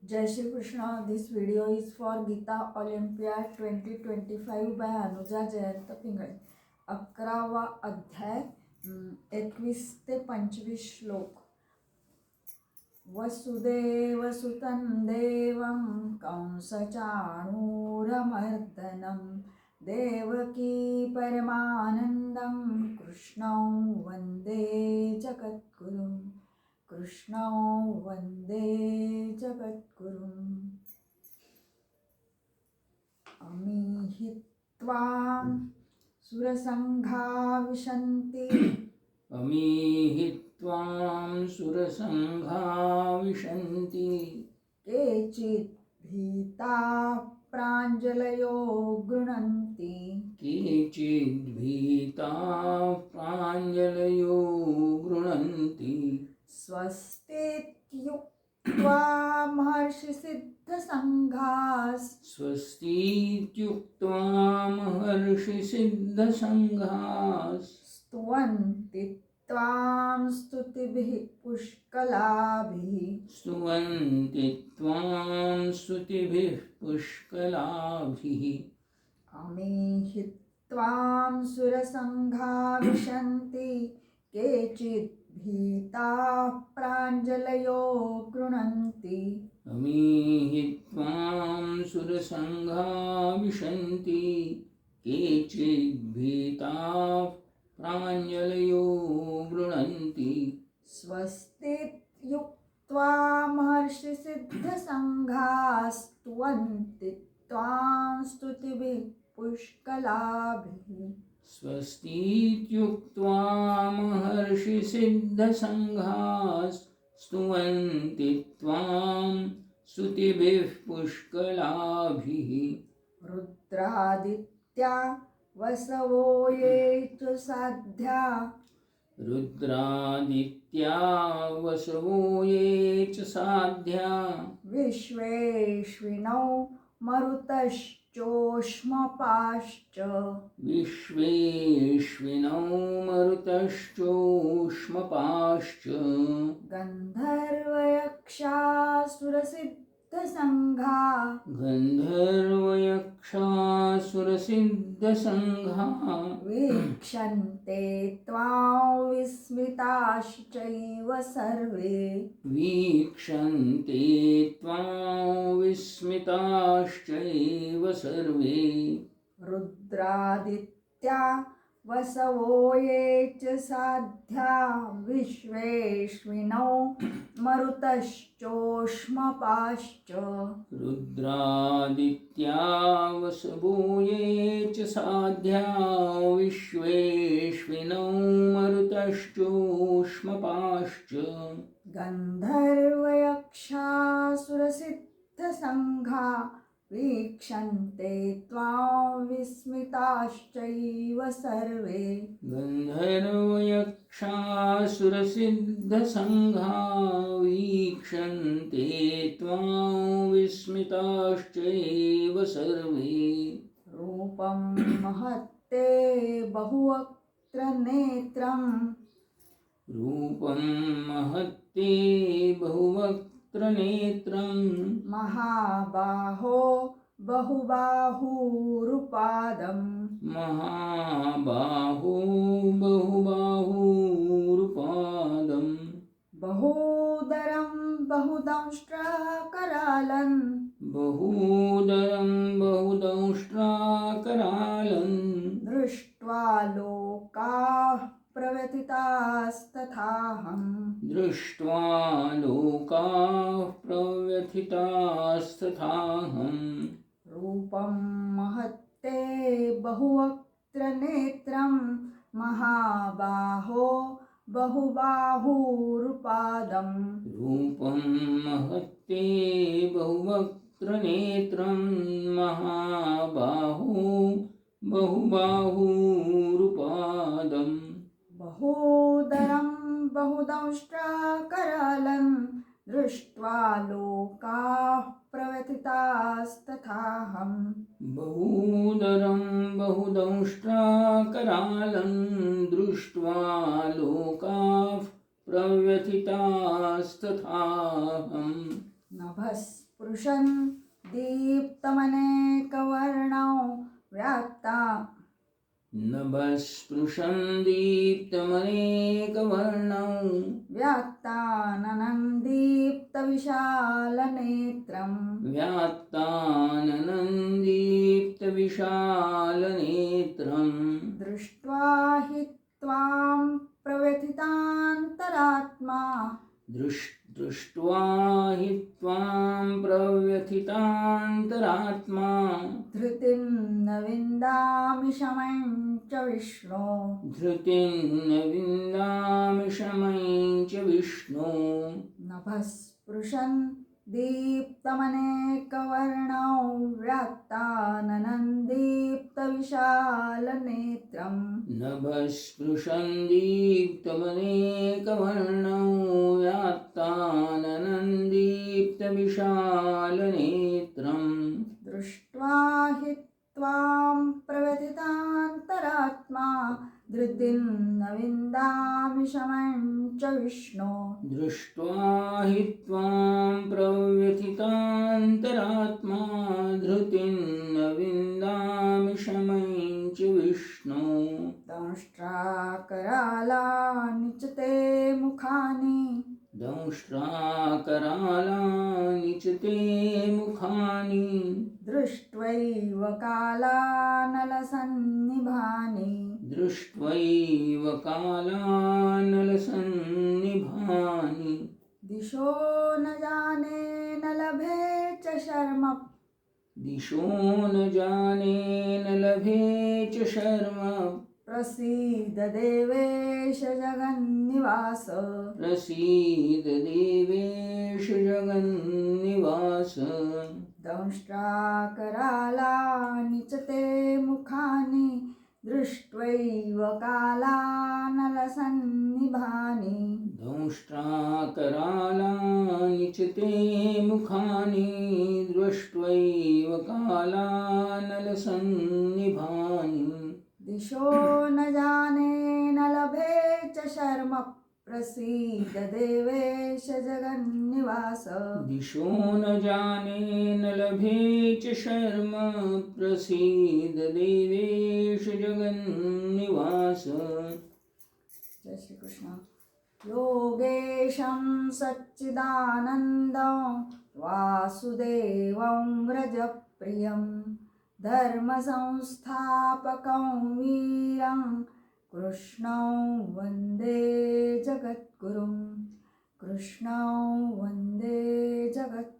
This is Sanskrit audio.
Jai Shri Krishna. This video is for Gita Olympiad 2025 by Anuja Jayant Pingale. 11वा अध्याय 21 ते 25 श्लोक. वसुदेवसुतं देवं कंसचाणूरमर्दनं देवकी परमानन्दं कृष्णं वन्दे जगद्गुरुं. कृष्णं वन्दे जगद्गुरुम्. अमीहि त्वां सुरसङ्घा विशन्ति अमीहि त्वां सुरसङ्घा विशन्ति केचित् भीताः प्राञ्जलयो गृह्णन्ति केचिद्भीताः प्राञ्जलयो गृह्णन्ति स्वस्तीत्युक्त्वा महर्षिसिद्धसङ्घाः स्वस्तीत्युक्त्वा महर्षिसिद्धसङ्घाः स्तुवन्ति त्वां स्तुतिभिः पुष्कलाभिः. स्तुवन्ति त्वां स्तुतिभिः पुष्कलाभिः. अमीहि त्वां सुरसङ्घा विशन्ति केचित् भीताः प्राञ्जलयो गृह्णन्ति अमीहि त्वां सुरसङ्घा विशन्ति केचिद्भीताः प्राञ्जलयो गृह्णन्ति स्वस्तीत्युक्त्वा महर्षिसिद्धसङ्घाः स्तुवन्ति त्वां स्तुतिभिः पुष्कलाभिः. स्वस्तीत्युक्त्वा महर्षिसिद्धसङ्घाः स्तुवन्ति त्वां स्तुतिभिः पुष्कलाभिः. रुद्रादित्या वसवो ये च साध्या रुद्रादित्या वसवो ये च साध्या विश्वेश्विनौ मरुतश्चोष्मपाश्च विश्वेश्विनौ मरुतश्चोष्मपाश्च गन्धर्वयक्षासुरसिद्धसङ्घा गन्धर्वयक्षासुरसिद्धसङ्घा वीक्षन्ते त्वां विस्मिताश्चैव सर्वे. वीक्षन्ते त्वां विस्मिताश्चैव सर्वे. रुद्रादित्या वसवो ये च साध्या विश्वेश्विनौ मरुतश्चोष्मपाश्च रुद्रादित्या वसवो ये च साध्या विश्वेश्विनौ मरुतश्चोष्मपाश्च गन्धर्वयक्षासुरसिद्धसङ्घा वीक्षन्ते त्वां विस्मिताश्चैव सर्वे. गन्धर्वयक्षासुरसिद्धसङ्घा वीक्षन्ते त्वां विस्मिताश्चैव सर्वे. रूपं महत्ते बहुवक्त्रनेत्रं रूपं महत्ते बहुवक्त्रनेत्रं महाबाहो बहुबाहुरुपादं महाबाहो बहुबाहुरुपादं बहूदरं बहुदंष्ट्राकरालं बहूदरं बहुदंष्ट्राकरालं दृष्ट्वा लोकाः प्रव्यथितास्तथाहम्. दृष्ट्वा लोकाः प्रव्यथितास्तथाहम्. रूपं महत्ते बहुवक्त्रनेत्रं महाबाहो बहुबाहुरुपादं रूपं महत्ते बहुवक्त्रनेत्रं महाबाहो बहुबाहुरुपादम् बहूदरं बहुदंष्ट्राकरालं दृष्ट्वा लोकाः प्रव्यथितास्तथाहम्. बहूदरं बहुदंष्ट्राकरालं दृष्ट्वा लोकाः प्रव्यथितास्तथाहम्. नभः स्पृशन् दीप्तमनेकवर्णौ व्याप्ता नभस्पृशन् दीप्तमनेकवर्णौ व्याक्ताननं दीप्तविशालनेत्रम् व्यात्ताननन्दीप्तविशालनेत्रम् दृष्ट्वा हि त्वां प्रव्यथितान्तरात्मा दृष्ट्वा हि त्वां प्रव्यथितान्तरात्मा धृतिं न विन्दामि शमं च विष्णो धृतिं न विन्दामि शमं च विष्णो नभस्पृशन् दीप्तमनेकवर्णौ व्याक्ताननं दीप्तविशालनेत्रम् नभस्पृशन् दीप्तमनेकवर्णौ व्यात्ताननन्दीप्तविशालनेत्रम् दृष्ट्वा हि त्वां प्रव्यथितान्तरात्मा धृतिं न विन्दामि शमं च विष्णो दृष्ट्वा हि त्वां प्रव्यथितान्तरात्मा धृतिं न विन्दामि शमं च विष्णो दंष्ट्राकरालानि च ते मुखानि दंष्ट्राकरालानि च ते मुखानि दृष्ट्वैव कालानलसन्निभानि दृष्ट्वैव कालानलसन्निभानि दिशो न जाने न लभे च शर्म दिशो न जाने न लभे च शर्म प्रसीद देवेश जगन्निवास प्रसीद देवेश जगन्निवास दंष्ट्राकरालानि च ते मुखानि दृष्ट्वैव कालानलसन्निभानि दंष्ट्राकरालानि च ते मुखानि दृष्ट्वैव कालानलसन्निभानि दिशो न जाने न लभे च शर्म प्रसीद देवेश जगन्निवास दिशो न जाने न लभे च शर्म प्रसीद देवेश जगन्निवास जय श्री कृष्ण योगेशं सच्चिदानन्दं वासुदेवं व्रजप्रियं धर्मसंस्थापकं वीरं कृष्णं वन्दे जगद्गुरुं कृष्णं वन्दे जगद्गुरुं